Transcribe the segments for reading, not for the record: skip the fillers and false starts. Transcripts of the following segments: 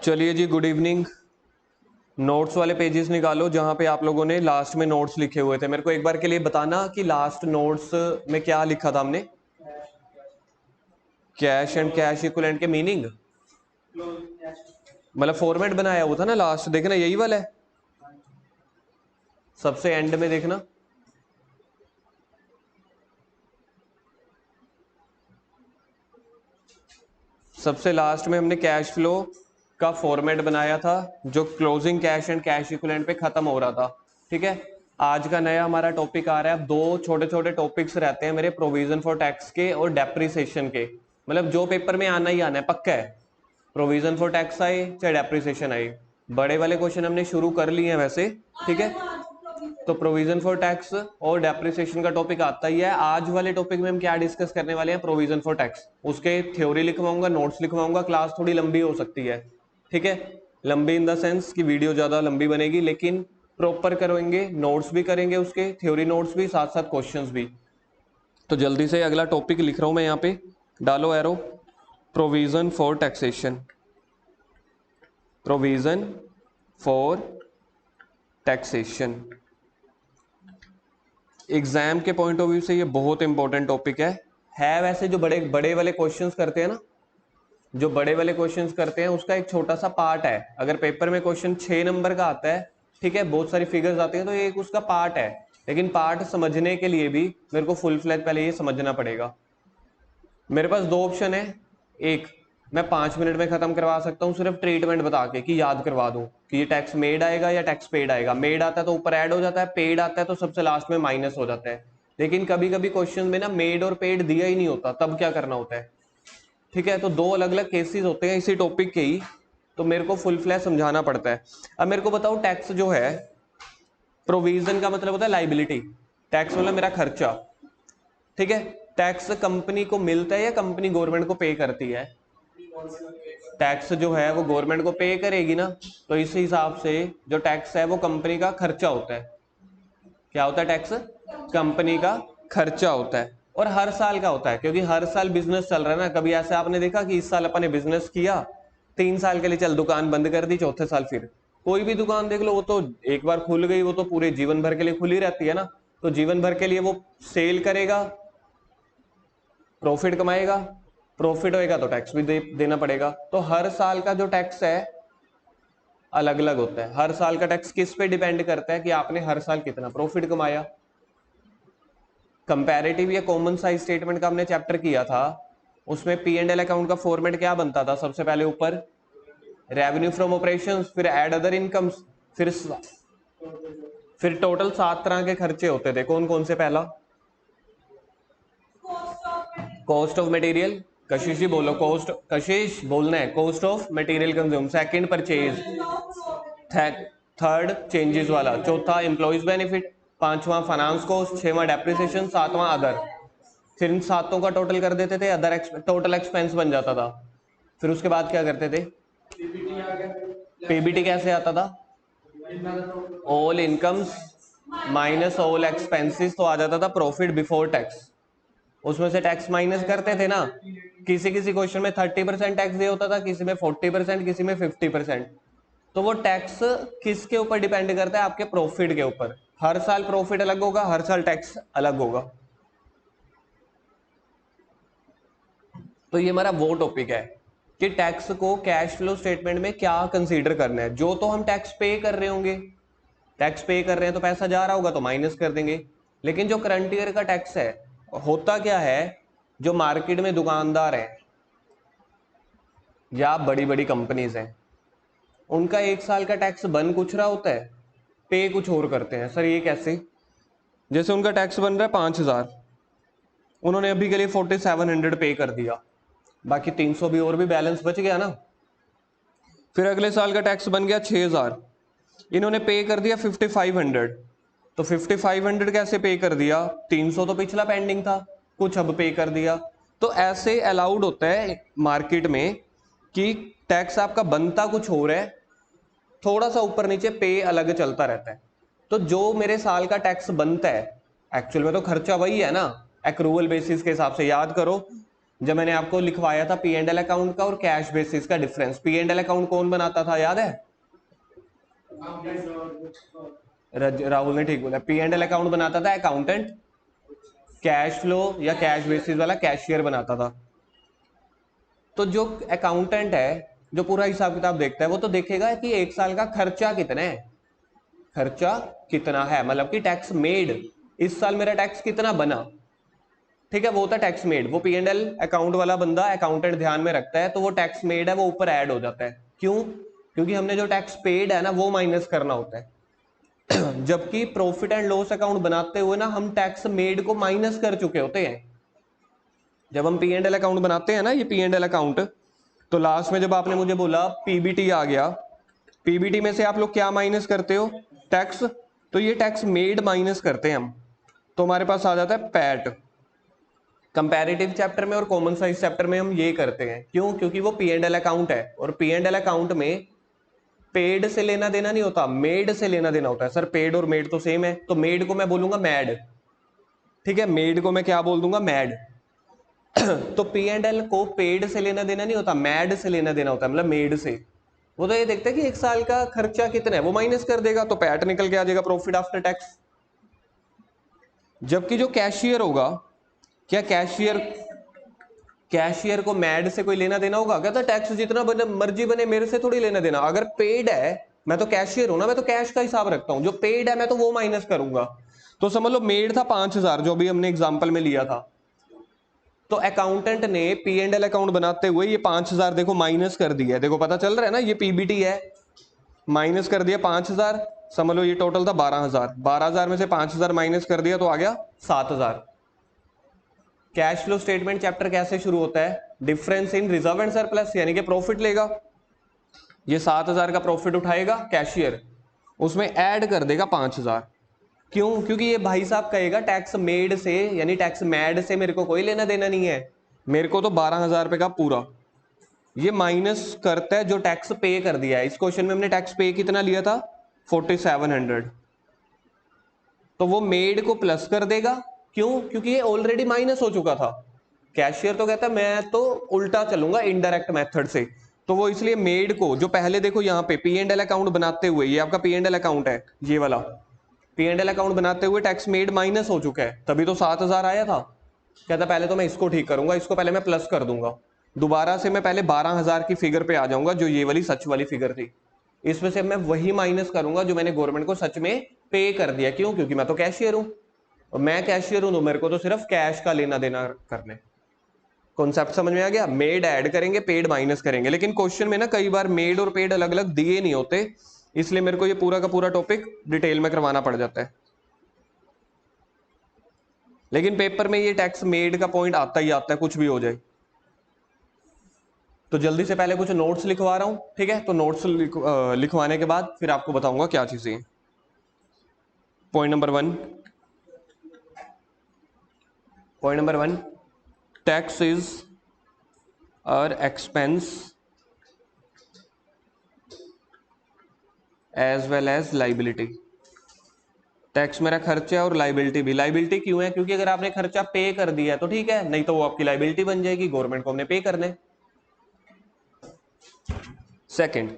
चलिए जी, good evening. Notes वाले pages निकालो जहां पे आप लोगों ने लास्ट में नोट्स लिखे हुए थे। मेरे को एक बार के लिए बताना कि लास्ट नोट्स में क्या लिखा था हमने। कैश एंड कैश इक्विवेलेंट के मीनिंग, मतलब फॉर्मेट बनाया हुआ था ना लास्ट, देखना यही वाला है, सबसे एंड में देखना। सबसे लास्ट में हमने कैश फ्लो का फॉर्मेट बनाया था जो closing cash and cash equivalent पे खत्म हो रहा था। ठीक है, आज का नया हमारा टॉपिक आ रहा है। अब दो छोटे छोटे टॉपिक्स रहते हैं मेरे, प्रोविजन फॉर टैक्स के और डेप्रिसिएशन के। मतलब जो पेपर में आना ही आना है, पक्का है। प्रोविजन फॉर टैक्स आए चाहे डेप्रिसिएशन आए, बड़े वाले क्वेश्चन हमने शुरू कर लिए हैं वैसे। ठीक है, तो प्रोविजन फॉर टैक्स और डेप्रिसिएशन का टॉपिक आता ही है। आज वाले टॉपिक में हम क्या डिस्कस करने वाले हैं, प्रोविजन फॉर टैक्स। उसके थ्योरी लिखवाऊंगा, नोट्स लिखवाऊंगा। क्लास थोड़ी लंबी हो सकती है, ठीक है, लंबी इन द सेंस कि वीडियो ज्यादा लंबी बनेगी, लेकिन प्रॉपर करेंगे, नोट्स भी करेंगे, उसके थ्योरी नोट्स भी, साथ साथ क्वेश्चंस भी। तो जल्दी से अगला टॉपिक लिख रहा हूं मैं, यहाँ पे डालो arrow. Provision for taxation, provision for taxation. Exam के पॉइंट ऑफ व्यू से ये बहुत इंपॉर्टेंट टॉपिक है वैसे। जो बड़े बड़े वाले क्वेश्चंस करते हैं ना, जो बड़े वाले क्वेश्चंस करते हैं, उसका एक छोटा सा पार्ट है। अगर पेपर में क्वेश्चन 6 नंबर का आता है, ठीक है, बहुत सारी फिगर्स आती हैं, तो ये एक उसका पार्ट है। लेकिन पार्ट समझने के लिए भी मेरे को फुल फ्लैज पहले ये समझना पड़ेगा। मेरे पास दो ऑप्शन है। एक, मैं 5 मिनट में खत्म करवा सकता हूँ सिर्फ ट्रीटमेंट बता के कि याद करवा दूं कि ये टैक्स मेड आएगा या टैक्स पेड आएगा। मेड आता है तो ऊपर ऐड हो जाता है, पेड आता है तो सबसे लास्ट में माइनस हो जाता है। लेकिन कभी कभी क्वेश्चन में ना मेड और पेड दिया ही नहीं होता, तब क्या करना होता है। ठीक है, तो दो अलग अलग केसेस होते हैं इसी टॉपिक के ही, तो मेरे को फुल फ्लैश समझाना पड़ता है। अब मेरे को बताओ, टैक्स जो है, प्रोविजन का मतलब होता है लाइबिलिटी। टैक्स मतलब मेरा खर्चा। ठीक है, टैक्स कंपनी को मिलता है या कंपनी गवर्नमेंट को पे करती है? टैक्स जो है वो गवर्नमेंट को पे करेगी ना, तो इस हिसाब से जो टैक्स है वो कंपनी का खर्चा होता है। क्या होता है? टैक्स कंपनी का खर्चा होता है, और हर साल का होता है, क्योंकि हर साल बिजनेस चल रहा है ना। कभी ऐसे आपने देखा कि इस साल अपन ने बिजनेस किया, 3 साल के लिए चल दुकान बंद कर दी, चौथे साल फिर कोई भी दुकान देख लो, वो तो एक बार खुल गई, वो तो पूरे जीवन भर के लिए खुली रहती है ना। तो जीवन भर के लिए वो सेल करेगा, प्रॉफिट कमाएगा, प्रॉफिट होएगा तो टैक्स भी देना पड़ेगा। तो हर साल का जो टैक्स है अलग अलग होता है। हर साल का टैक्स किस पे डिपेंड करता है कि आपने हर साल कितना प्रॉफिट कमाया। कंपैरेटिव या कॉमन साइज स्टेटमेंट का हमने चैप्टर किया था, उसमें पी एंड एल अकाउंट का फॉर्मेट क्या बनता था? सबसे पहले ऊपर रेवेन्यू फ्रॉम ऑपरेशंस, फिर एड अदर इनकम्स, फिर टोटल 7 तरह के खर्चे होते थे। कौन कौन से? पहला कॉस्ट ऑफ मटेरियल, कशिश ही बोलो, कॉस्ट, कशिश बोलना है, cost of material consume. Second purchase, third changes वाला, चौथा एम्प्लॉइज बेनिफिट, पांचवा फाइनेंस कॉस्ट, छठवां डेप्रिसिएशन, सातवां अदर। फिर इन सातों का टोटल कर देते थे, अदर टोटल एक्सपेंस बन जाता था। फिर उसके बाद क्या करते थे? पीबीटी कैसे आता था? All incomes minus all expenses, तो आ जाता था प्रॉफिट बिफोर टैक्स। उसमें से टैक्स माइनस करते थे ना। किसी किसी क्वेश्चन में 30% टैक्स दिया होता था, किसी में 40%, किसी में 50%। तो वो टैक्स किसके ऊपर डिपेंड करता है? आपके प्रॉफिट के ऊपर। हर साल प्रॉफिट अलग होगा, हर साल टैक्स अलग होगा। तो ये हमारा वो टॉपिक है कि टैक्स को कैश फ्लो स्टेटमेंट में क्या कंसीडर करना है। जो तो हम टैक्स पे कर रहे होंगे, टैक्स पे कर रहे हैं तो पैसा जा रहा होगा तो माइनस कर देंगे। लेकिन जो करंट ईयर का टैक्स है, होता क्या है, जो मार्केट में दुकानदार है या बड़ी बड़ी कंपनीज हैं, उनका एक साल का टैक्स बन कुछ रहा होता है, पे कुछ और करते हैं। सर ये कैसे? जैसे उनका टैक्स बन रहा है 5,000, उन्होंने अभी के लिए 4700 पे कर दिया, बाकी 300 भी और भी बैलेंस बच गया ना। फिर अगले साल का टैक्स बन गया 6,000, इन्होंने पे कर दिया 5500। तो 5500 कैसे पे कर दिया? 300 तो पिछला पेंडिंग था, कुछ अब पे कर दिया। तो ऐसे अलाउड होता है मार्केट में कि टैक्स आपका बनता कुछ हो रहा है, थोड़ा सा ऊपर नीचे पे अलग चलता रहता है। तो जो मेरे साल का टैक्स बनता है, एक्चुअल में तो खर्चा वही है ना, एक्रूवल बेसिस के हिसाब से। याद करो, जब मैंने आपको लिखवाया था पी एंड एल अकाउंट का और कैश बेसिस का difference, P and L account कौन बनाता था याद है? राहुल ने ठीक बोला, पी एंड एल अकाउंट बनाता था अकाउंटेंट, कैश फ्लो या कैश बेसिस वाला कैशियर बनाता था। तो जो अकाउंटेंट है जो पूरा हिसाब किताब देखता है वो तो देखेगा कि एक साल का खर्चा कितना है, खर्चा कितना है मतलब कि टैक्स मेड, इस साल मेरा टैक्स कितना बना, ठीक है, वो होता है टैक्स मेड। वो पी एंड एल अकाउंट वाला बंदा अकाउंटेंट ध्यान में रखता है, तो वो टैक्स मेड है वो ऊपर ऐड हो जाता है। क्यों? क्योंकि हमने जो टैक्स पेड है ना वो माइनस करना होता है जबकि प्रॉफिट एंड लॉस अकाउंट बनाते हुए ना हम टैक्स मेड को माइनस कर चुके होते हैं। जब हम पी एंड एल अकाउंट बनाते हैं ना, ये पी एंड एल अकाउंट, तो लास्ट में जब आपने मुझे बोला पीबीटी आ गया, पीबीटी में से आप लोग क्या माइनस करते हो? टैक्स। तो ये टैक्स मेड माइनस करते हैं हम, तो हमारे पास आ जाता है पैट। कंपैरेटिव चैप्टर में और कॉमन साइंस चैप्टर में हम ये करते हैं, क्यों? क्योंकि वो पी एंड एल अकाउंट है और पी एंड एल अकाउंट में पेड से लेना देना नहीं होता, मेड से लेना देना होता है। सर पेड और मेड तो सेम है, तो मेड को मैं बोलूंगा मैड, ठीक है, मेड को मैं क्या बोल दूंगा? मैड तो पी एंड एल को पेड से लेना देना नहीं होता, मैड से लेना देना होता है, मतलब मेड से। वो तो ये देखते हैं कि एक साल का खर्चा कितना है, वो माइनस कर देगा, तो पैट निकल के आ जाएगा, प्रॉफिट आफ्टर टैक्स। जबकि जो कैशियर होगा, क्या कैशियर को मैड से कोई लेना देना होगा? कहता टैक्स जितना बने मर्जी बने मेरे से थोड़ी लेना देना, अगर पेड है, मैं तो कैशियर हूं ना, मैं तो कैश का हिसाब रखता हूं, जो पेड है मैं तो वो माइनस करूंगा। तो समझ लो मेड था 5000 जो भी हमने एग्जांपल में लिया था, तो अकाउंटेंट ने पी एंड एल अकाउंट बनाते हुए ये 5000 देखो माइनस कर दिया है, देखो पता चल रहा है ना, ये पीबीटी है, माइनस कर दिया 5000, समझ लो ये टोटल था 12000, 12000 में से 5000 माइनस कर दिया तो आ गया 7000। कैश फ्लो स्टेटमेंट चैप्टर कैसे शुरू होता है? Difference in reserve and surplus, यानी कि प्रॉफिट लेगा, ये 7000 का प्रॉफिट उठाएगा कैशियर, उसमें ऐड कर देगा 5000। क्यों? क्योंकि ये भाई साहब कहेगा टैक्स मेड से यानी टैक्स मैड से मेरे को कोई लेना देना नहीं है, मेरे को तो 12000 रुपए का पूरा, ये माइनस करता है जो टैक्स पे कर दिया है। इस क्वेश्चन में हमने टैक्स पे कितना लिया था? 4700, तो वो मेड को प्लस कर देगा। क्यों? क्योंकि ये ऑलरेडी माइनस हो चुका था। कैशियर तो कहता है मैं तो उल्टा चलूंगा इनडायरेक्ट मेथड से, तो वो इसलिए मेड को, जो पहले देखो यहाँ पे पी एंड एल अकाउंट बनाते हुए, ये आपका पी एंड एल अकाउंट है, ये वाला पी एंड एल अकाउंट बनाते हुए टैक्स मेड माइनस हो चुका है, तभी तो 7000 आया था। कहता पहले तो मैं इसको ठीक करूंगा, इसको पहले मैं प्लस कर दूंगा, दोबारा से मैं पहले 12000 की फिगर पे आ जाऊंगा जो ये वाली सच वाली फिगर थी, इसमें से मैं वही माइनस करूंगा जो मैंने गवर्नमेंट को सच में पे कर दिया। क्यों? क्योंकि मैं तो कैशियर हूं, और मैं कैशियर हूं तो मेरे को तो सिर्फ कैश का लेना देना करने। कॉन्सेप्ट समझ में आ गया? मेड ऐड करेंगे, पेड माइनस करेंगे, लेकिन क्वेश्चन में ना कई बार मेड और पेड अलग अलग दिए नहीं होते, इसलिए मेरे को ये पूरा का पूरा टॉपिक डिटेल में करवाना पड़ जाता है। लेकिन पेपर में ये टैक्स मेड का पॉइंट आता ही आता है, कुछ भी हो जाए। तो जल्दी से पहले कुछ नोट्स लिखवा रहा हूं, ठीक है? तो नोट्स लिखवाने के बाद फिर आपको बताऊंगा क्या चीजें। Point number 1, point number 1, tax is और expense as well as liability. Tax मेरा खर्चा है और लाइबिलिटी भी। लाइबिलिटी क्यों है? क्योंकि अगर आपने खर्चा पे कर दिया है तो ठीक है, नहीं तो वो आपकी लाइबिलिटी बन जाएगी, गवर्नमेंट को हमने पे करने। सेकंड,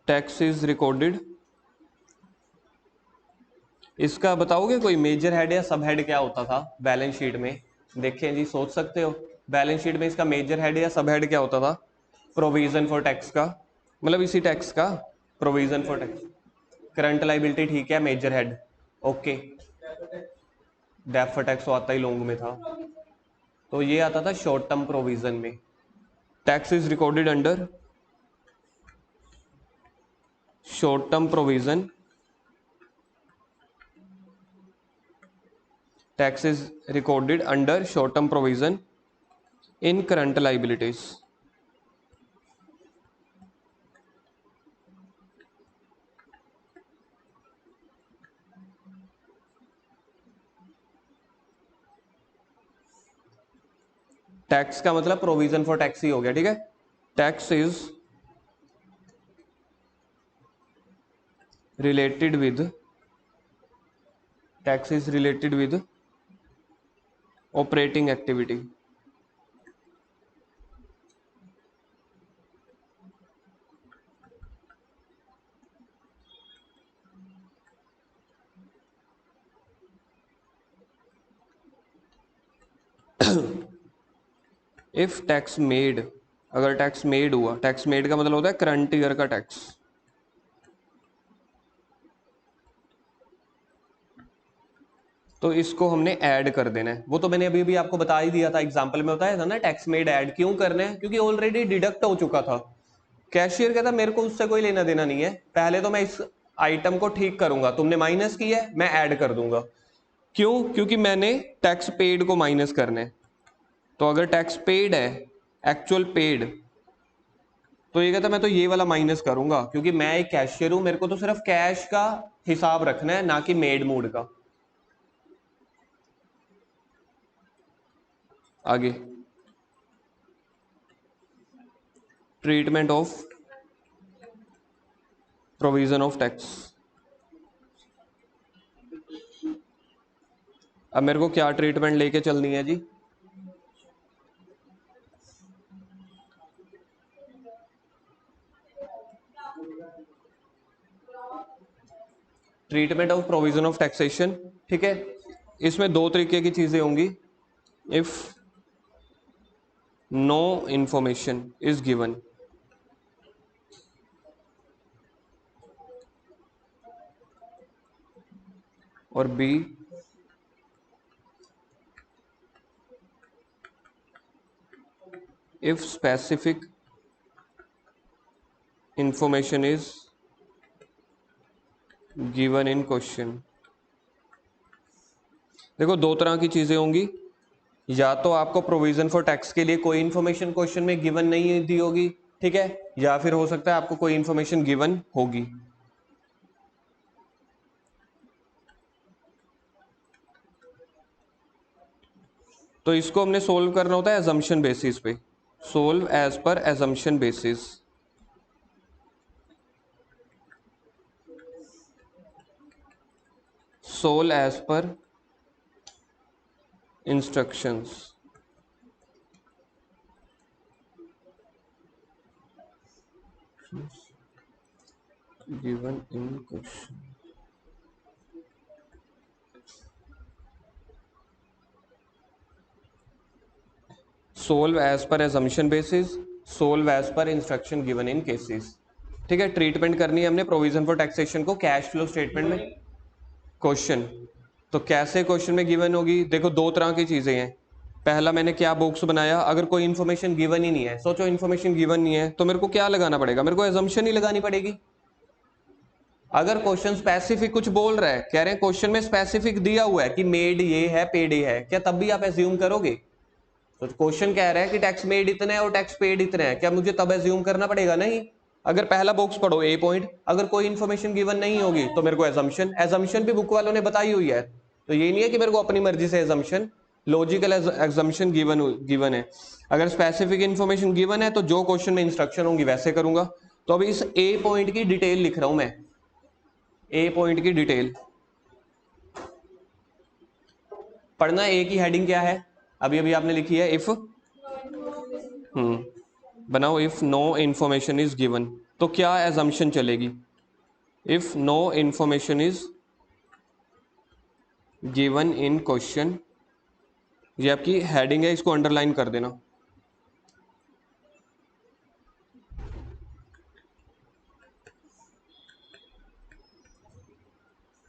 टैक्स इज रिकॉर्डेड, इसका बताओगे कोई मेजर हेड या सब हेड क्या होता था बैलेंस शीट में? देखें जी, सोच सकते हो बैलेंस शीट में इसका मेजर हेड या सब हेड क्या होता था? प्रोविजन फॉर टैक्स का, मतलब इसी टैक्स का provision for tax. Current liability ठीक है, major head okay. Defer tax तो आता ही लॉन्ग में था, तो ये आता था शॉर्ट टर्म प्रोविजन में। Tax is recorded under short term provision, tax is recorded under short term provision in current liabilities. Tax का मतलब प्रोविजन फॉर टैक्स ही हो गया, ठीक है? Tax is related with tax is related with operating activity. If tax made, अगर tax made हुआ, tax made का मतलब होता है करंट ईयर का टैक्स। तो इसको हमने ऐड कर देना है। वो तो मैंने अभी भी आपको बता ही दिया था, एग्जांपल में बताया था ना, टैक्स मेड ऐड क्यों करना है, क्योंकि ऑलरेडी डिडक्ट हो चुका था। कैशियर कहता मेरे को उससे कोई लेना देना नहीं है, पहले तो मैं इस आइटम को ठीक करूंगा, तुमने माइनस किया है मैं ऐड कर दूंगा। क्यों? क्योंकि मैंने टैक्स पेड को माइनस करना है। तो अगर टैक्स पेड है, एक्चुअल पेड, तो ये कहता मैं तो ये वाला माइनस करूंगा, क्योंकि मैं एक कैशियर हूं, मेरे को तो सिर्फ कैश का हिसाब रखना है, ना कि मेड मूड का। आगे treatment of provision of tax. अब मेरे को क्या ट्रीटमेंट लेके चलनी है जी? Treatment of provision of taxation, ठीक है। इसमें दो तरीके की चीजें होंगी। If no information is given, और B if specific information is given in question। देखो दो तरह की चीजें होंगी, या तो आपको प्रोविजन फॉर टैक्स के लिए कोई इंफॉर्मेशन क्वेश्चन में गिवन नहीं दी होगी, ठीक है, या फिर हो सकता है आपको कोई इंफॉर्मेशन गिवन होगी। तो इसको हमने सोल्व करना होता है एजम्पशन बेसिस पे। Solve as per assumption basis. Solve as per instructions. Given in question. Solve as per assumption basis, solve as per instruction given in cases, ठीक है। ट्रीटमेंट करनी है हमने प्रोविजन फॉर टैक्सेशन को कैश फ्लो स्टेटमेंट में। Question तो कैसे question में गिवन होगी? देखो दो तरह की चीजें हैं। पहला मैंने क्या बॉक्स बनाया, अगर कोई इन्फॉर्मेशन गिवन ही नहीं है, सोचो इन्फॉर्मेशन गिवन नहीं है, तो मेरे को क्या लगाना पड़ेगा? मेरे को एजम्पशन ही लगानी पड़ेगी। अगर क्वेश्चन स्पेसिफिक कुछ बोल रहा है, कह रहे हैं क्वेश्चन में स्पेसिफिक दिया हुआ है कि मेड ये है पेड ये है, क्या तब भी आप एज्यूम करोगे? तो क्वेश्चन कह रहा है कि टैक्स मेड इतना है और टैक्स पेड इतना है, क्या मुझे तब एज्यूम करना पड़ेगा? नहीं। अगर पहला बॉक्स पढ़ो ए पॉइंट, अगर कोई इन्फॉर्मेशन गिवन नहीं होगी तो मेरे को एजम्पशन, एजम्पशन भी बुक वालों ने बताई हुई है, तो ये नहीं है कि मेरे को अपनी मर्जी से एजम्पशन, लॉजिकल एग्जम्पशन गिवन है। अगर स्पेसिफिक इन्फॉर्मेशन गिवन है तो जो क्वेश्चन में इंस्ट्रक्शन होंगी वैसे करूंगा। तो अभी इस ए पॉइंट की डिटेल लिख रहा हूं मैं, ए पॉइंट की डिटेल पढ़ना। ए की हेडिंग क्या है? अभी अभी आपने लिखी है, इफ बनाओ, if no information is given, तो क्या एजम्पशन चलेगी? If no information is given in question, ये आपकी हेडिंग है, इसको अंडरलाइन कर देना।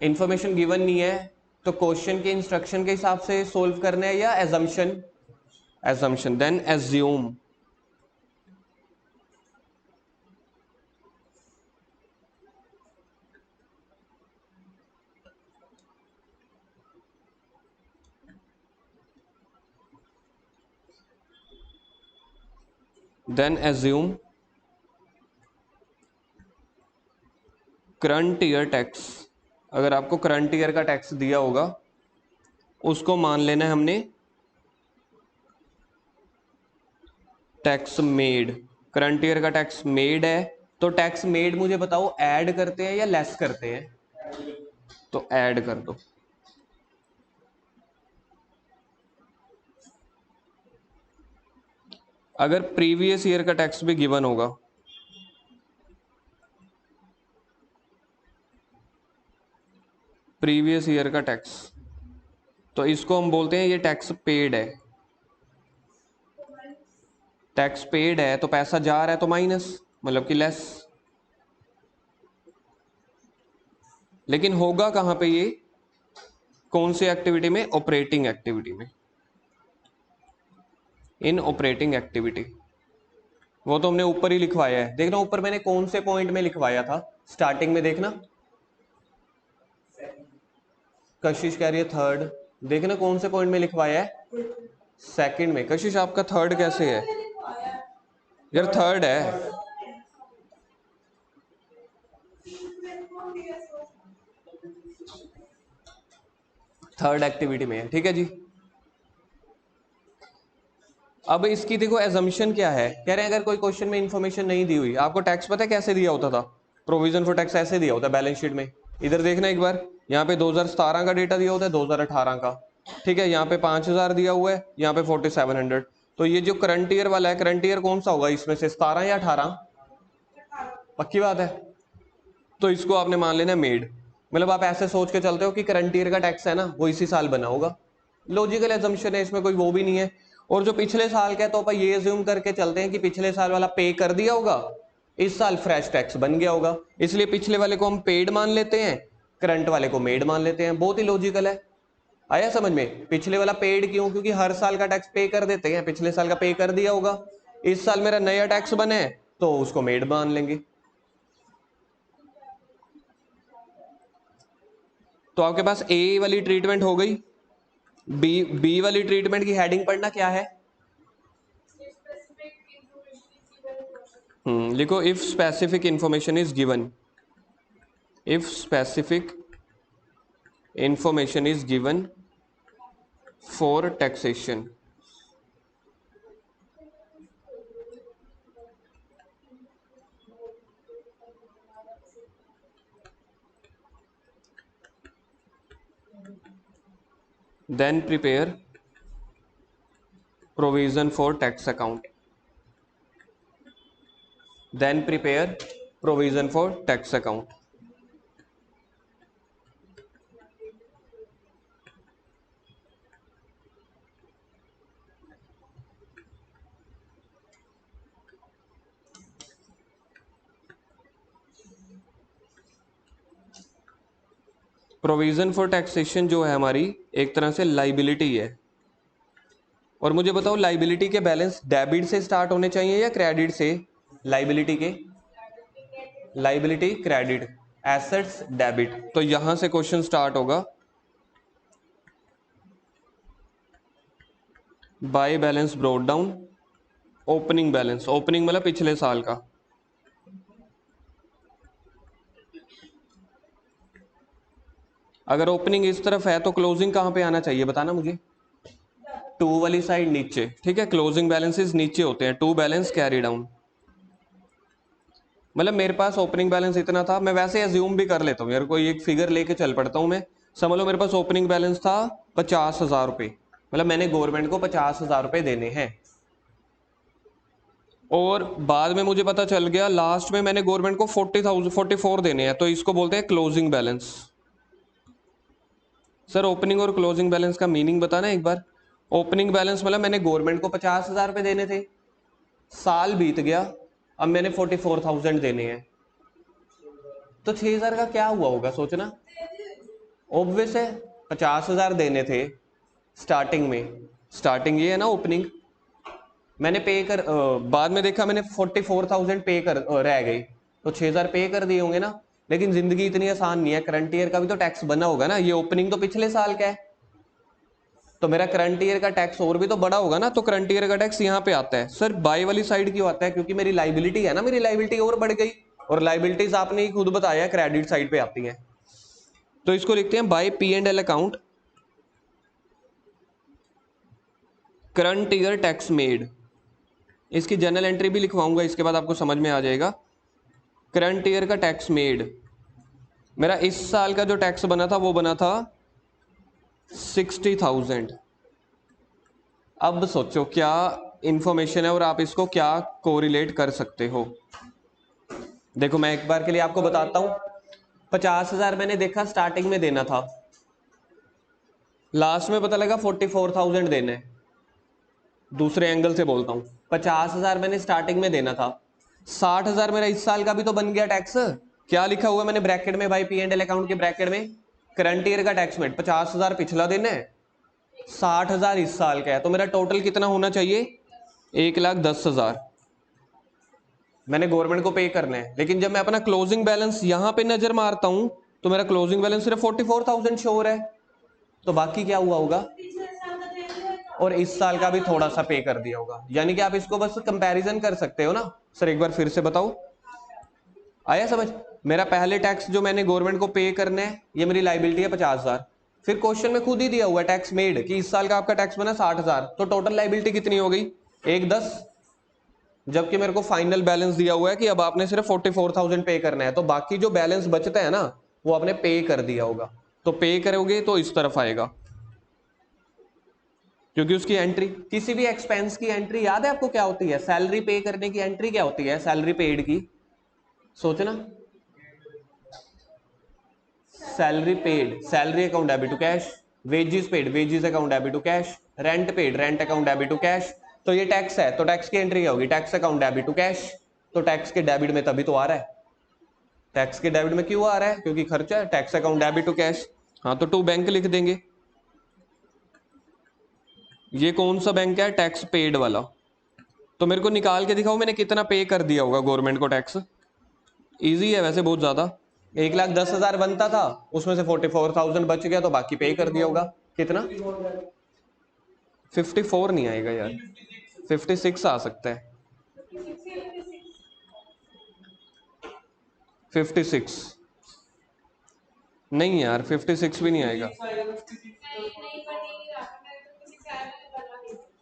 इंफॉर्मेशन गिवन नहीं है तो क्वेश्चन के इंस्ट्रक्शन के हिसाब से सोल्व करना है या assumption? Assumption. Then assume, then assume current year tax. अगर आपको करंट ईयर का टैक्स दिया होगा उसको मान लेना है हमने टैक्स मेड। करंट ईयर का टैक्स मेड है, तो टैक्स मेड मुझे बताओ ऐड करते हैं या लेस करते हैं? तो ऐड कर दो। अगर प्रीवियस ईयर का टैक्स भी गिवन होगा, प्रीवियस ईयर का टैक्स, तो इसको हम बोलते हैं ये टैक्स पेड है। टैक्स पेड है तो पैसा जा रहा है तो माइनस, मतलब कि लेस। लेकिन होगा कहां पे ये, कौन सी एक्टिविटी में, ऑपरेटिंग एक्टिविटी में, इन ऑपरेटिंग एक्टिविटी। वो तो हमने ऊपर ही लिखवाया है, देखना ऊपर मैंने कौन से पॉइंट में लिखवाया था, स्टार्टिंग में देखना। कशिश कह रही है थर्ड, देखना कौन से पॉइंट में लिखवाया है, सेकंड में। कशिश आपका थर्ड कैसे है यार, थर्ड है। थर्ड एक्टिविटी में है, ठीक है जी। अब इसकी देखो एजम्पशन क्या है, कह रहे हैं अगर कोई क्वेश्चन में इंफॉर्मेशन नहीं दी हुई, आपको टैक्स पता है कैसे दिया होता था, प्रोविजन फॉर टैक्स ऐसे दिया होता है बैलेंस शीट में। इधर देखना एक बार, यहाँ पे 2017 का डेटा दिया होता है, 2018 का, ठीक है। यहाँ पे 5000 दिया हुआ है, यहाँ पे 4700। तो ये जो करंट ईयर वाला है, करंट ईयर कौन सा होगा इसमें से, 17 या 18? पक्की बात है। तो इसको आपने मान लेना मेड, मतलब आप ऐसे सोच के चलते हो कि करंट ईयर का टैक्स है ना वो इसी साल बना होगा। लॉजिकल एजम्पशन है, इसमें कोई वो भी नहीं है। और जो पिछले साल का है तो अपन ये अज्यूम करके चलते हैं कि पिछले साल वाला पे कर दिया होगा, इस साल फ्रेश टैक्स बन गया होगा, इसलिए पिछले वाले को हम पेड मान लेते हैं, करंट वाले को मेड मान लेते हैं। बहुत ही लॉजिकल है, आया समझ में। पिछले वाला पेड क्यों, क्योंकि हर साल का टैक्स पे कर देते हैं, पिछले साल का पे कर दिया होगा, इस साल मेरा नया टैक्स बना है तो उसको मेड मान लेंगे। तो आपके पास ए वाली ट्रीटमेंट हो गई। बी वाली ट्रीटमेंट की हेडिंग पढ़ना क्या है, लिखो if specific information is given, if specific information is given for taxation, then prepare provision for tax account, then prepare provision for tax account। Provision for taxation जो है हमारी एक तरह से लाइबिलिटी है। और मुझे बताओ लाइबिलिटी के बैलेंस डेबिट से स्टार्ट होने चाहिए या क्रेडिट से, लाइबिलिटी के, लाइबिलिटी क्रेडिट, एसेट्स डेबिट। तो यहां से क्वेश्चन स्टार्ट होगा, by balance brought down, opening balance, opening मतलब पिछले साल का, अगर ओपनिंग इस तरफ है तो क्लोजिंग कहां पे आना चाहिए बताना मुझे, टू वाली साइड नीचे, ठीक है। क्लोजिंग बैलेंसेस नीचे होते हैं, टू बैलेंस कैरी डाउन। मतलब मेरे पास ओपनिंग बैलेंस इतना था, मैं वैसे अज्यूम भी कर लेता हूँ यार, कोई एक फिगर लेके चल पड़ता हूँ मैं। समझ लो मेरे पास ओपनिंग बैलेंस था 50,000 रुपये, मतलब मैंने गवर्नमेंट को 50,000 रुपये देने हैं। और बाद में मुझे पता चल गया लास्ट में मैंने गवर्नमेंट को 44 देने हैं, तो इसको बोलते हैं क्लोजिंग बैलेंस। सर ओपनिंग और क्लोजिंग बैलेंस का मीनिंग बताना एक बार। ओपनिंग बैलेंस मतलब मैंने गवर्नमेंट को 50,000 रुपये देने थे, साल बीत गया, अब मैंने 44,000 देने हैं, तो 6,000 का क्या हुआ होगा सोचना। ऑब्वियस है, 50,000 देने थे स्टार्टिंग में, स्टार्टिंग ये है ना ओपनिंग, मैंने पे कर बाद में देखा मैंने 44,000 पे कर रह गई, तो 6,000 पे कर दिए होंगे ना। लेकिन जिंदगी इतनी आसान नहीं है, करंट ईयर का भी तो टैक्स बना होगा ना, ये ओपनिंग तो पिछले साल का है, तो मेरा करंट ईयर का टैक्स और भी तो बड़ा होगा ना, तो करंट ईयर का टैक्स यहाँ पे आता है। सर बाय वाली साइड क्यों आता है, क्योंकि मेरी लाइबिलिटी है ना, मेरी लाइबिलिटी और बढ़ गई, और लाइबिलिटीज आपने ही खुद बताया क्रेडिट साइड पे आती है। तो इसको लिखते हैं by P and L account, current year tax made. इसकी जनरल एंट्री भी लिखवाऊंगा, इसके बाद आपको समझ में आ जाएगा। करंट ईयर का टैक्स मेड, मेरा इस साल का जो टैक्स बना था वो बना था 60,000। अब सोचो क्या इंफॉर्मेशन है और आप इसको क्या कोरिलेट कर सकते हो। देखो मैं एक बार के लिए आपको बताता हूं, 50,000 मैंने देखा स्टार्टिंग में देना था, लास्ट में पता लगा 44,000 देने। दूसरे एंगल से बोलता हूं, 50,000 मैंने स्टार्टिंग में देना था, 60,000 मेरा इस साल का भी तो बन गया टैक्स। क्या लिखा हुआ है मैंने ब्रैकेट में भाई, पी एंड एल अकाउंट के ब्रैकेट में, करंट ईयर का टैक्स में 50,000 पिछला दिन है, 60,000 इस साल का है, तो मेरा टोटल कितना होना चाहिए, 1,10,000 मैंने गवर्नमेंट को पे करना है। लेकिन जब मैं अपना क्लोजिंग बैलेंस यहां पे नजर मारता हूं तो मेरा क्लोजिंग बैलेंस सिर्फ 44,000 शोर है, तो बाकी क्या हुआ होगा, और इस साल का भी थोड़ा सा पे कर दिया होगा। यानी कि आप इसको बस कंपैरिजन कर सकते हो ना। सर एक बार फिर से बताओ, आया समझ। मेरा पहले टैक्स जो मैंने गवर्नमेंट को पे करना है, ये मेरी लाइबिलिटी है 50,000, फिर क्वेश्चन में खुद ही दिया हुआ है टैक्स मेड कि इस साल का आपका टैक्स बना 60,000, तो टोटल लाइबिलिटी कितनी हो गई, 1,10,000, जबकि मेरे को फाइनल बैलेंस दिया हुआ है कि अब आपने सिर्फ 44,000 पे करना है, तो बाकी जो बैलेंस बचता है ना वो आपने पे कर दिया होगा। तो पे करोगे तो इस तरफ आएगा, क्योंकि उसकी एंट्री, किसी भी एक्सपेंस की एंट्री याद है आपको क्या होती है, सैलरी पे करने की एंट्री क्या होती है, सैलरी पेड की, सोचना, salary paid, salary account debit to cash, wages paid, wages account debit to cash, rent paid, rent account debit to cash. तो ये टैक्स है, तो टैक्स की एंट्री क्या होगी, tax account debit to cash. तो टैक्स के डेबिट में तभी तो आ रहा है, टैक्स के डेबिट में क्यों आ रहा है, क्योंकि खर्चा है, tax account debit to cash. हाँ तो टू बैंक लिख देंगे। ये कौन सा बैंक है, टैक्स पेड वाला। तो मेरे को निकाल के दिखाओ मैंने कितना पे कर दिया होगा गवर्नमेंट को टैक्स। इजी है वैसे बहुत ज्यादा, 1,10,000 बनता था, उसमें से 44,000 बच गया, तो बाकी पे कर दिया होगा। कितना, 54 नहीं आएगा यार, 56 आ सकता है, 56 नहीं यार, 56 भी नहीं आएगा,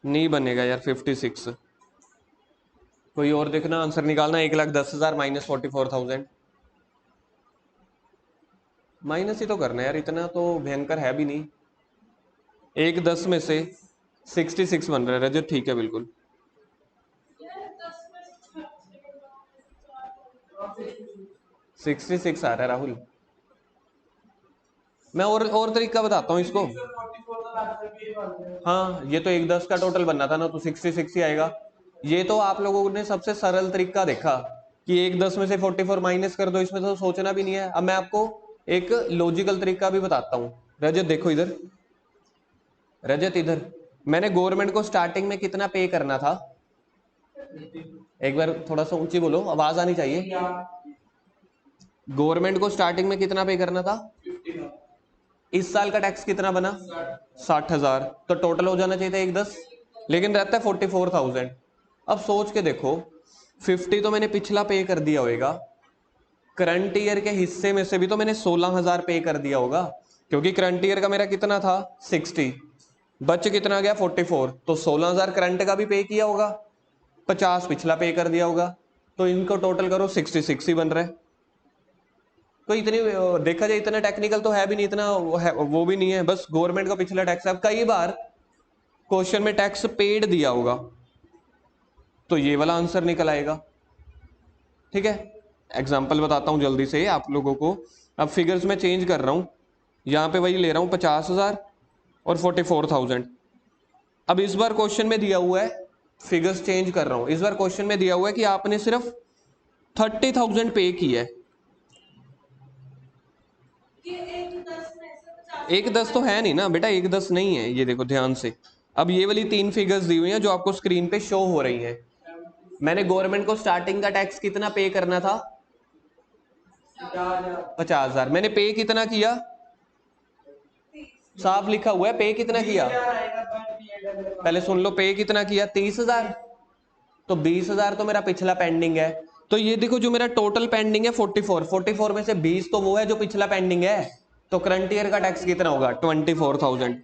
नहीं बनेगा यार 56। कोई और देखना, आंसर निकालना, 1,10,000 माइनस 44,000, माइनस ही तो करना है यार, इतना तो भयंकर है भी नहीं। 1,10 में से 66 बन रहा है रजत, ठीक है बिल्कुल। 66 आ रहा है राहुल। मैं और तरीका बताता हूँ इसको। हाँ ये तो 1,10 का टोटल बनना था ना, तो 66 ही आएगा। ये तो आप लोगों ने सबसे सरल तरीका देखा कि 1,10 में से 44 माइनस कर दो, इसमें तो सोचना भी नहीं है। अब मैं आपको एक लॉजिकल तरीका भी बताता हूँ। रजत देखो इधर, रजत इधर, मैंने गवर्नमेंट को स्टार्टिंग में कितना पे करना था, एक बार थोड़ा सा ऊंची बोलो, आवाज आनी चाहिए। गवर्नमेंट को स्टार्टिंग में कितना पे करना था, इस साल का टैक्स कितना बना, 60,000, तो टोटल हो जाना चाहिए था 1,10, लेकिन रहता है 44,000। अब सोच के देखो, 50 तो मैंने पिछला पे कर दिया होगा, करंट ईयर के हिस्से में से भी तो मैंने 16,000 पे कर दिया होगा, क्योंकि करंट ईयर का मेरा कितना था 60, बच कितना गया 44, तो 16,000 करंट का भी पे किया होगा, 50 पिछला पे कर दिया होगा, तो इनको टोटल करो 66 ही बन रहा है। तो इतनी देखा जाए इतना टेक्निकल तो है भी नहीं, इतना वो भी नहीं है, बस गवर्नमेंट का पिछला टैक्स। अब कई बार क्वेश्चन में टैक्स पेड दिया होगा तो ये वाला आंसर निकल आएगा। ठीक है, एग्जांपल बताता हूं जल्दी से आप लोगों को। अब फिगर्स में चेंज कर रहा हूं, यहां पे वही ले रहा हूं 50,000 और 44,000। अब इस बार क्वेश्चन में दिया हुआ है, फिगर्स चेंज कर रहा हूं, इस बार क्वेश्चन में दिया हुआ है कि आपने सिर्फ 30,000 पे किया है। 1,10 तो है नहीं ना बेटा, 1,10 नहीं है, ये देखो ध्यान से। अब ये वाली 3 फिगर्स दी हुई हैं जो आपको स्क्रीन पे शो हो रही हैं। मैंने गवर्नमेंट को स्टार्टिंग का टैक्स कितना पे करना था, 50,000, मैंने पे कितना किया, साफ लिखा हुआ है पे कितना किया, पहले सुन लो, पे कितना किया 30,000, तो 20,000 तो मेरा पिछला पेंडिंग है। तो ये देखो जो मेरा टोटल पेंडिंग है 44 में से 20 तो वो है जो पिछला पेंडिंग है, तो करंट ईयर का टैक्स कितना होगा 24,000।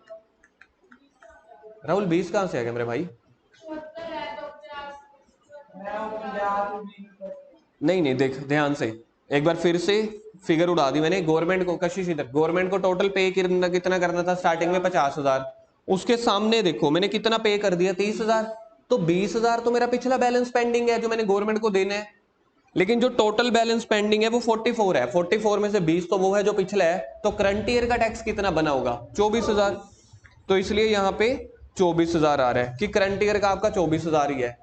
राहुल 20 कहां से आ गया मेरे भाई, नहीं नहीं देख ध्यान से, एक बार फिर से फिगर उड़ा दी मैंने। गवर्नमेंट को, कशिश इधर, गवर्नमेंट को टोटल पे कितना करना था स्टार्टिंग में 50,000, उसके सामने देखो मैंने कितना पे कर दिया 30,000, तो 20,000 तो मेरा पिछला बैलेंस पेंडिंग है जो मैंने गवर्नमेंट को देना है, लेकिन जो टोटल बैलेंस पेंडिंग है वो 44 है। 44 में से 20 तो वो है जो पिछला है, तो करंट ईयर का टैक्स कितना बना होगा? 24,000। तो इसलिए यहाँ पे 24,000 आ रहा है कि करंट ईयर का आपका 24,000 ही है,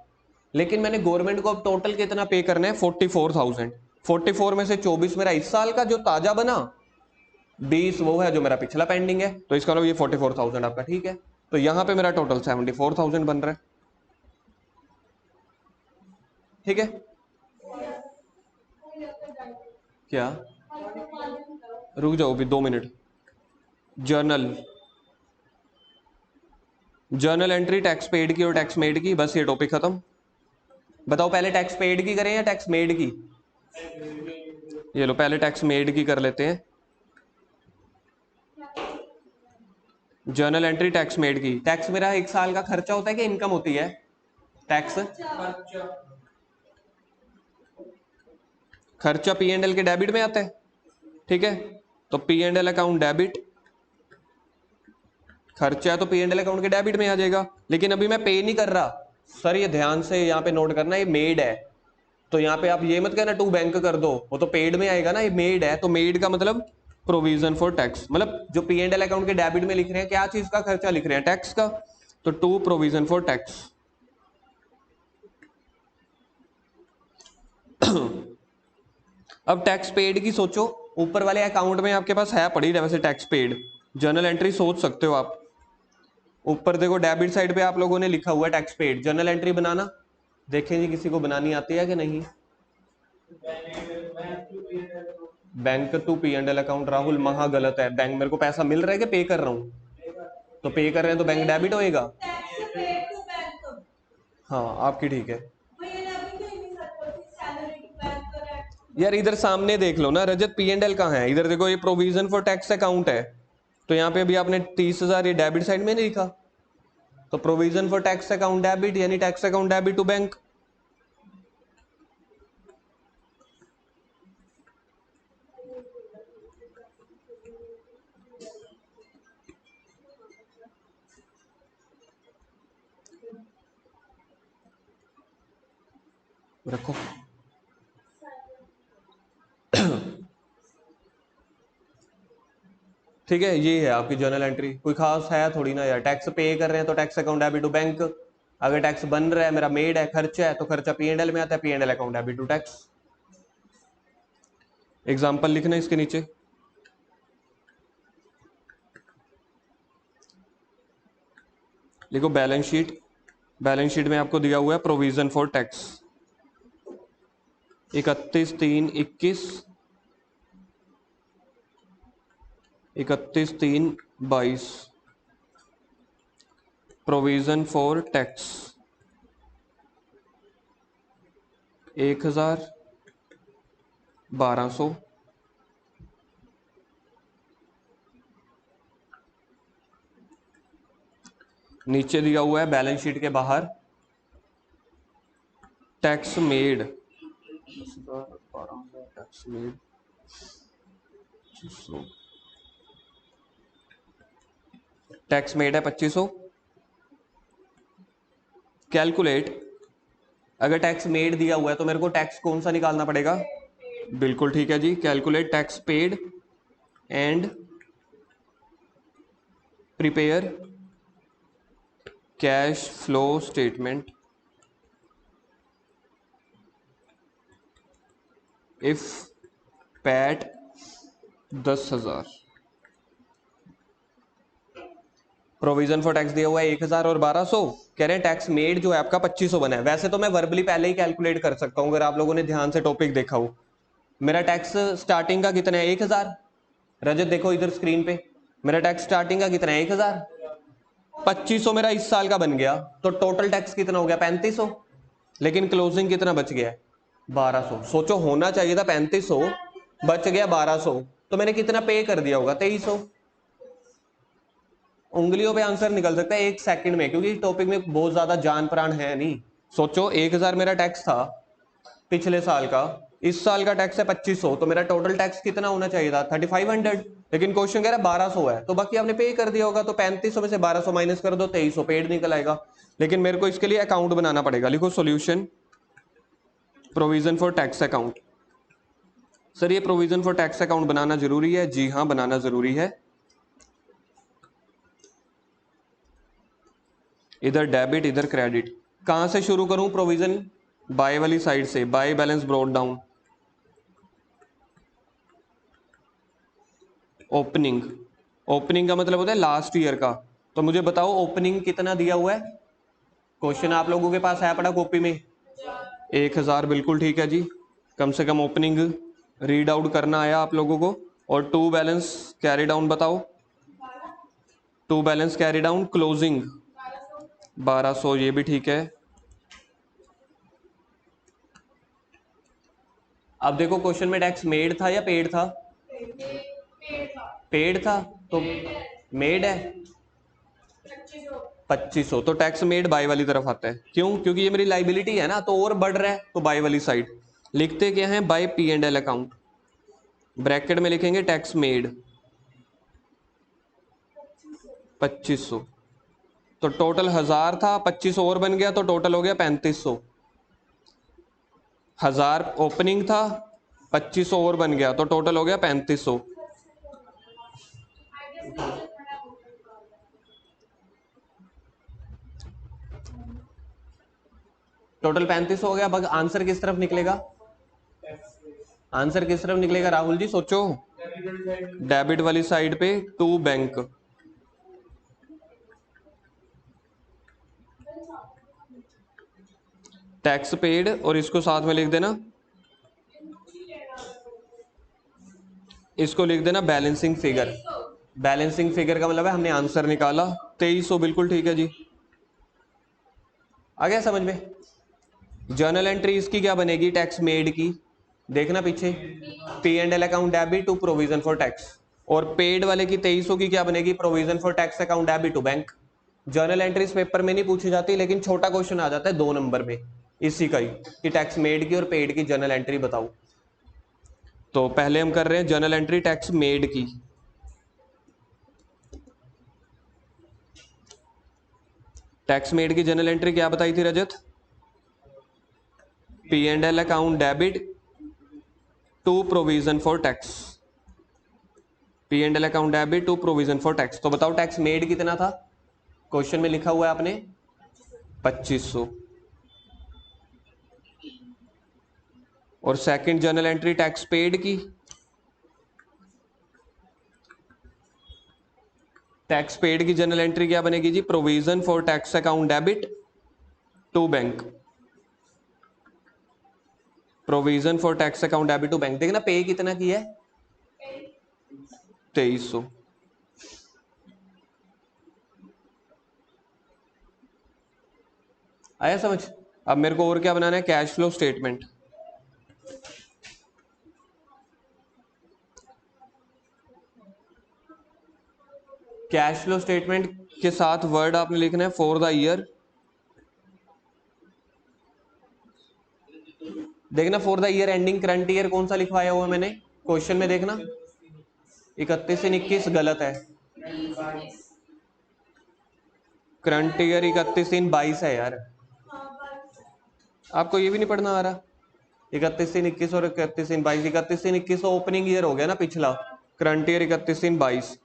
लेकिन मैंने गवर्नमेंट को अब टोटल कितना पे करना है? 44,000। 44 में से 24 मेरा इस साल का जो ताजा बना, 20 वो है जो मेरा पिछला पेंडिंग है, तो इसका मतलब ये 44,000 आपका ठीक है। तो यहां पे मेरा टोटल 74,000 बन रहा है। ठीक है क्या? रुक जाओ अभी 2 minute. Journal journal entry tax paid की और टैक्स मेड की, बस ये टॉपिक खत्म। बताओ पहले टैक्स पेड की करें या टैक्स मेड की? ये लो पहले टैक्स मेड की कर लेते हैं। जर्नल एंट्री टैक्स मेड की। टैक्स मेरा एक साल का खर्चा होता है कि इनकम होती है? टैक्स खर्चा पी एंड एल के डेबिट में आता है, ठीक है। तो P and L account debit, खर्चा है तो पी एंड एल अकाउंट के डेबिट में आ जाएगा, लेकिन अभी मैं पे नहीं कर रहा। सर ये ध्यान से यहाँ पे नोट करना, ये मेड है, तो यहाँ पे आप ये मत कहना टू बैंक कर दो, वो तो पेड में आएगा ना। ये मेड है तो मेड का मतलब प्रोविजन फॉर टैक्स, मतलब जो पी एंड एल अकाउंट के डेबिट में लिख रहे हैं क्या चीज का खर्चा लिख रहे हैं? टैक्स का। तो टू प्रोविजन फॉर टैक्स। अब टैक्स पेड की सोचो, ऊपर वाले अकाउंट में आपके पास है पड़ी है वैसे टैक्स पेड, जर्नल एंट्री सोच सकते हो आप। ऊपर देखो डेबिट साइड पे आप लोगों ने लिखा हुआ है टैक्स पेड, जर्नल एंट्री बनाना देखें जी किसी को बनानी आती है कि नहीं? Bank to P and L account, Rahul महा गलत है। बैंक मेरे को पैसा मिल रहा है कि पे कर रहा हूँ? तो पे कर रहे हैं तो बैंक डेबिट होएगा। हाँ आपकी ठीक है यार, इधर सामने देख लो ना रजत, पी एंड एल कहाँ है? इधर देखो ये प्रोविजन फॉर टैक्स अकाउंट है, तो यहाँ पे अभी आपने 30,000 ये डेबिट साइड में नहीं लिखा, तो provision for tax account debit यानी tax account debit to bank. रखो ठीक है, ये है आपकी जर्नल एंट्री, कोई खास है थोड़ी ना यार। टैक्स पे कर रहे हैं तो tax account debit to bank, अगर टैक्स बन रहा है मेरा मेड है खर्चा है तो खर्चा पी एंड एल में आता है, P and L account debit to tax. Example लिखना इसके नीचे। लिखो बैलेंस शीट, बैलेंस शीट में आपको दिया हुआ है provision for tax 31/3/21, 31/3/22, provision for tax 1,000, 1,200, नीचे दिया हुआ है बैलेंस शीट के बाहर tax made, tax made tax made है 2500। कैलकुलेट, अगर टैक्स मेड दिया हुआ है तो मेरे को टैक्स कौन सा निकालना पड़ेगा? बिल्कुल ठीक है जी, calculate tax paid and prepare cash flow statement if PAT 10,000, provision for tax दिया हुआ है 1,000 और 1,200, कह रहे हैं टैक्स मेड जो है आपका 2500 बना है। वैसे तो मैं वर्बली पहले ही कैलकुलेट कर सकता हूं, अगर आप लोगों ने ध्यान से टॉपिक देखा हो। मेरा टैक्स स्टार्टिंग का कितना है? 1,000। रजत देखो इधर स्क्रीन पे, मेरा टैक्स स्टार्टिंग का कितना है? 1,000। 2500 मेरा इस साल का बन गया, तो टोटल टैक्स कितना हो गया? 3,500। लेकिन क्लोजिंग कितना बच गया? 1,200। सोचो होना चाहिए था 3,500, बच गया 1,200, तो मैंने कितना पे कर दिया होगा? 2,300। उंगलियों पे आंसर निकल सकता है 1 सेकंड में, क्योंकि टॉपिक में बहुत ज्यादा जान प्राण है नहीं। सोचो 1,000 मेरा टैक्स था पिछले साल का, इस साल का टैक्स है 2,500, तो मेरा टोटल टैक्स कितना होना चाहिए था? 3,500। लेकिन क्वेश्चन कह रहा है 1200 है, तो बाकी आपने पे कर दिया होगा, तो 3500 में से 1200 माइनस कर दो, 2300 पेड निकल आएगा। लेकिन मेरे को इसके लिए अकाउंट बनाना पड़ेगा। लिखो solution provision for tax account. Sir ये प्रोविजन फॉर टैक्स अकाउंट बनाना जरूरी है? जी हाँ, बनाना जरूरी है। इधर डेबिट इधर क्रेडिट। कहां से शुरू करूं प्रोविजन? बाय वाली साइड से, by balance brought down. Opening, opening का मतलब होता है लास्ट ईयर का। तो मुझे बताओ ओपनिंग कितना दिया हुआ है? क्वेश्चन आप लोगों के पास आया पड़ा कॉपी में, 1000। बिल्कुल ठीक है जी, कम से कम ओपनिंग रीड आउट करना आया आप लोगों को। और टू बैलेंस कैरी डाउन बताओ, to balance carry down closing 1200, ये भी ठीक है। अब देखो क्वेश्चन में टैक्स मेड था या पेड था? पेड था, तो मेड है 2500, तो टैक्स मेड बाय वाली तरफ आता है। क्यों? क्योंकि ये मेरी लाइबिलिटी है ना, तो और बढ़ रहा है, तो बाय वाली साइड। लिखते क्या है? By P and L account, bracket में लिखेंगे टैक्स मेड 2500। तो टोटल 1000 था, 2500 और बन गया, तो टोटल हो गया 3500। 1000 ओपनिंग था, 2500 और बन गया, तो टोटल हो गया 3500। टोटल 3500 हो गया। अब आंसर किस तरफ निकलेगा? आंसर किस तरफ निकलेगा राहुल जी, सोचो। डेबिट वाली साइड पे टू बैंक। टैक्स पेड, और इसको साथ में लिख देना, इसको लिख देना बैलेंसिंग फिगर। बैलेंसिंग फिगर का मतलब है हमने आंसर निकाला 2300। बिल्कुल ठीक है जी, आ गया समझ में? जर्नल एंट्री इसकी क्या बनेगी टैक्स मेड की? देखना पीछे, P and L account debit to provision for tax. और पेड वाले की 2300 की क्या बनेगी? Provision for tax account debit to bank. Journal entry इस पेपर में नहीं पूछी जाती, लेकिन छोटा क्वेश्चन आ जाता है 2 नंबर में इसी का ही, कि टैक्स मेड की और पेड की जर्नल एंट्री बताओ। तो पहले हम कर रहे हैं जर्नल एंट्री टैक्स मेड की। टैक्स मेड की जर्नल एंट्री क्या बताई थी Rajat? P and L account debit to provision for tax, P and L account debit to provision for tax. तो बताओ टैक्स मेड कितना था? क्वेश्चन में लिखा हुआ है आपने 2500। और second journal entry tax paid की, टैक्स पेड की जर्नल एंट्री क्या बनेगी जी? Provision for tax account debit to bank, provision for tax account debit to bank. देखना पे कितना की है? 2300। आया समझ? अब मेरे को और क्या बनाना है? Cash flow statement. Cash flow statement के साथ वर्ड आपने लिखना है फॉर द ईयर। देखना for the year ending current year कौन सा लिखवाया हुआ मैंने क्वेश्चन में, देखना 31 से 21 गलत है, करंट ईयर 31 से 22 है यार। आपको ये भी नहीं पढ़ना आ रहा? 31 से 21 और 31 से 22, 31 से 21 ओपनिंग ईयर हो गया ना पिछला, करंट ईयर 31 से 22।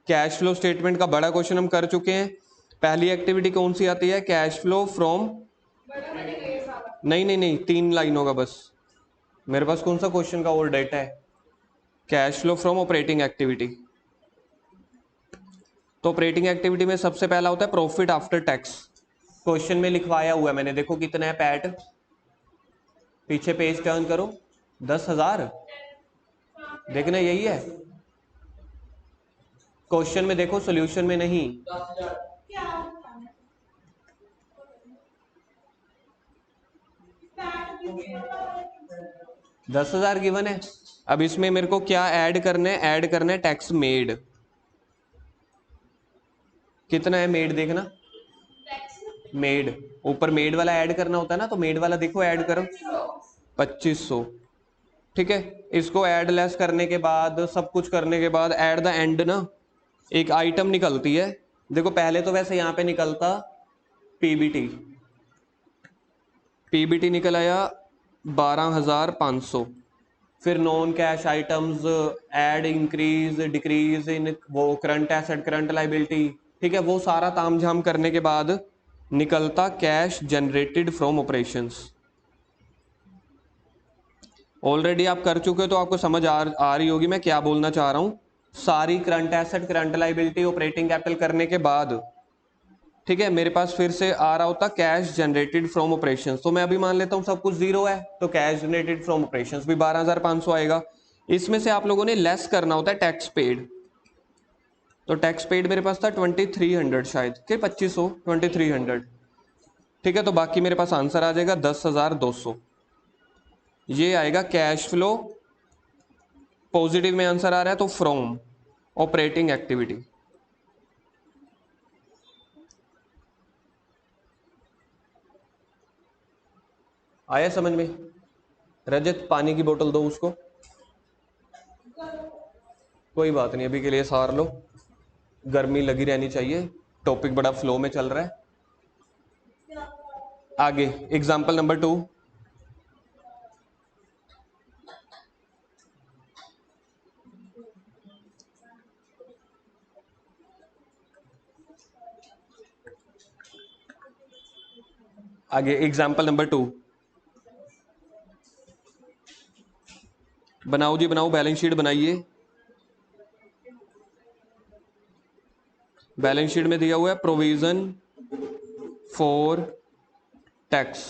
कैश फ्लो स्टेटमेंट का बड़ा क्वेश्चन हम कर चुके हैं। पहली एक्टिविटी कौन सी आती है? कैश फ्लो फ्रॉम, नहीं नहीं नहीं, 3 लाइन होगा बस। मेरे पास कौन सा क्वेश्चन का और डेटा है? Cash flow from operating activity. तो ऑपरेटिंग एक्टिविटी में सबसे पहला होता है प्रॉफिट आफ्टर टैक्स। क्वेश्चन में लिखवाया हुआ है मैंने, देखो कितना है पैट, पीछे पेज टर्न करो, 10,000। देखना यही है क्वेश्चन में, देखो सॉल्यूशन में नहीं। 10,000 गिवन है। अब इसमें मेरे को क्या ऐड करना है? ऐड करना है टैक्स मेड। कितना है मेड? देखना मेड, ऊपर मेड वाला ऐड करना होता है ना, तो मेड वाला देखो ऐड करो 2500। ठीक है, इसको ऐड लेस करने के बाद, सब कुछ करने के बाद एट द एंड ना एक आइटम निकलती है। देखो पहले तो वैसे यहाँ पे निकलता पीबीटी, पीबीटी निकल आया 12,500। फिर non cash items, add increase decrease in वो करंट एसेट करंट लाइबिलिटी, ठीक है, वो सारा तामझाम करने के बाद निकलता cash generated from operations. Already आप कर चुके हो तो आपको समझ आ रही होगी मैं क्या बोलना चाह रहा हूं। सारी current asset current liability operating capital करने के बाद, ठीक है, मेरे पास फिर से आ रहा होता कैश जनरेटेड फ्रॉम ऑपरेशंस। तो मैं अभी मान लेता हूं सब कुछ जीरो है, तो कैश जनरेटेड फ्रॉम ऑपरेशंस भी 12,500 आएगा। इसमें से आप लोगों ने लेस करना होता है टैक्स पेड। तो टैक्स पेड मेरे पास था 2300 शायद, कि 2500, 2300, ठीक है। तो बाकी मेरे पास आंसर आ जाएगा 10,200। ये आएगा कैश फ्लो। पॉजिटिव में आंसर आ रहा है तो फ्रॉम ऑपरेटिंग एक्टिविटी। आया समझ में? रजत पानी की बोतल दो उसको। कोई बात नहीं, अभी के लिए सार लो, गर्मी लगी रहनी चाहिए, टॉपिक बड़ा फ्लो में चल रहा है। आगे एग्जांपल नंबर 2। आगे एग्जांपल नंबर 2 बनाओ जी, बनाओ, बैलेंस शीट बनाइए। बैलेंस शीट में दिया हुआ है प्रोविजन फॉर टैक्स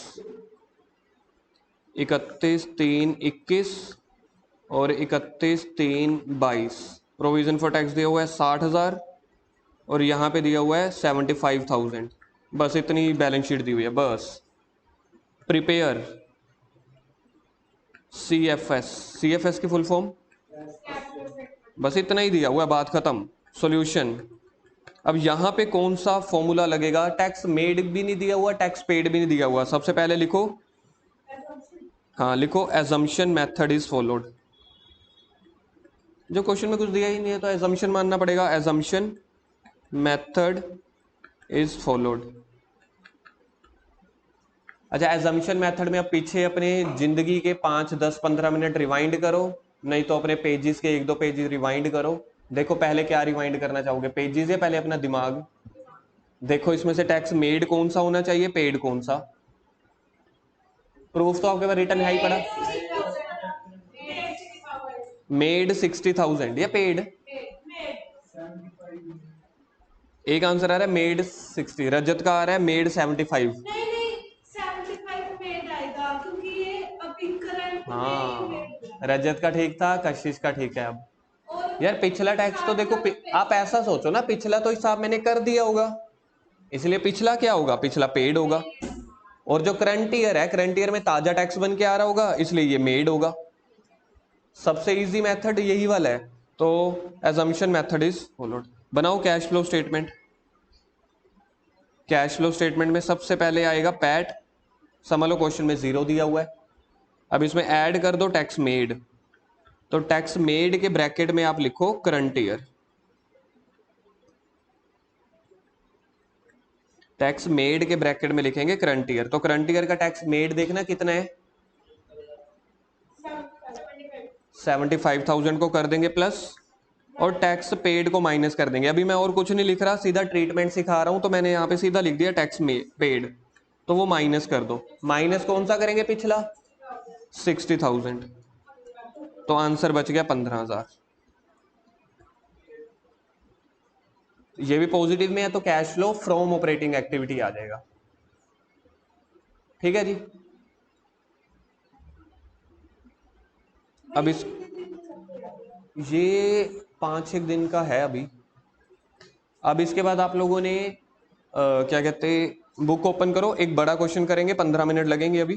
31/3/21 और 31/3/22। प्रोविजन फॉर टैक्स दिया हुआ है 60,000 और यहाँ पे दिया हुआ है 75,000। बस इतनी बैलेंस शीट दी हुई है बस। प्रिपेयर CFS, CFS की फुल फॉर्म, बस इतना ही दिया हुआ है, बात खत्म। सॉल्यूशन, अब यहाँ पे कौन सा फॉर्मूला लगेगा? टैक्स मेड भी नहीं दिया हुआ, टैक्स पेड भी नहीं दिया हुआ। सबसे पहले लिखो, हाँ लिखो, एजम्पशन मेथड इज फॉलोड। जो क्वेश्चन में कुछ दिया ही नहीं है तो एजम्पशन मानना पड़ेगा। Assumption method is followed. अच्छा, एजम्पशन मेथड में अब पीछे अपने जिंदगी के 5, 10, 15 मिनट रिवाइंड करो, नहीं तो अपने पेजेस के 1-2 पेज रिवाइंड करो। देखो पहले क्या रिवाइंड करना चाहोगे, पेजेस या पहले अपना दिमाग? देखो इसमें से टैक्स मेड कौन सा होना चाहिए, पेड कौन सा? प्रूफ तो आपके पास रिटर्न है ही पड़ा। मेड 60,000 या पेड? एक आंसर आ रहा है मेड 60, रजत का आ रहा है मेड 75। हाँ, रजत का ठीक था, कशिश का ठीक है। अब यार पिछला टैक्स तो देखो, आप ऐसा सोचो ना, पिछला तो हिसाब मैंने कर दिया होगा, इसलिए पिछला क्या होगा, पिछला पेड होगा। और जो करंट ईयर है, करंट ईयर में ताजा टैक्स बन के आ रहा होगा, इसलिए ये मेड होगा। सबसे इजी मेथड यही वाला है। तो एजम्पशन मेथड इज फॉलोड। बनाओ cash flow statement. Cash flow statement में सबसे पहले आएगा पैट। समझ लो क्वेश्चन में 0 दिया हुआ है। अब इसमें ऐड कर दो टैक्स मेड। तो टैक्स मेड के ब्रैकेट में आप लिखो करंट ईयर। टैक्स मेड के ब्रैकेट में लिखेंगे करंट ईयर। तो करंट ईयर का टैक्स मेड देखना कितना है, 75,000 को कर देंगे प्लस, और टैक्स पेड को माइनस कर देंगे। अभी मैं और कुछ नहीं लिख रहा, सीधा ट्रीटमेंट सिखा रहा हूं, तो मैंने यहाँ पे सीधा लिख दिया टैक्स पेड। तो वो माइनस कर दो। माइनस कौन सा करेंगे, पिछला 60,000। तो आंसर बच गया 15,000। ये भी पॉजिटिव में है तो cash flow from operating activity आ जाएगा। ठीक है जी। अब इस ये 5-6 दिन का है अभी। अब इसके बाद आप लोगों ने क्या कहते, बुक ओपन करो, एक बड़ा क्वेश्चन करेंगे, 15 मिनट लगेंगे अभी।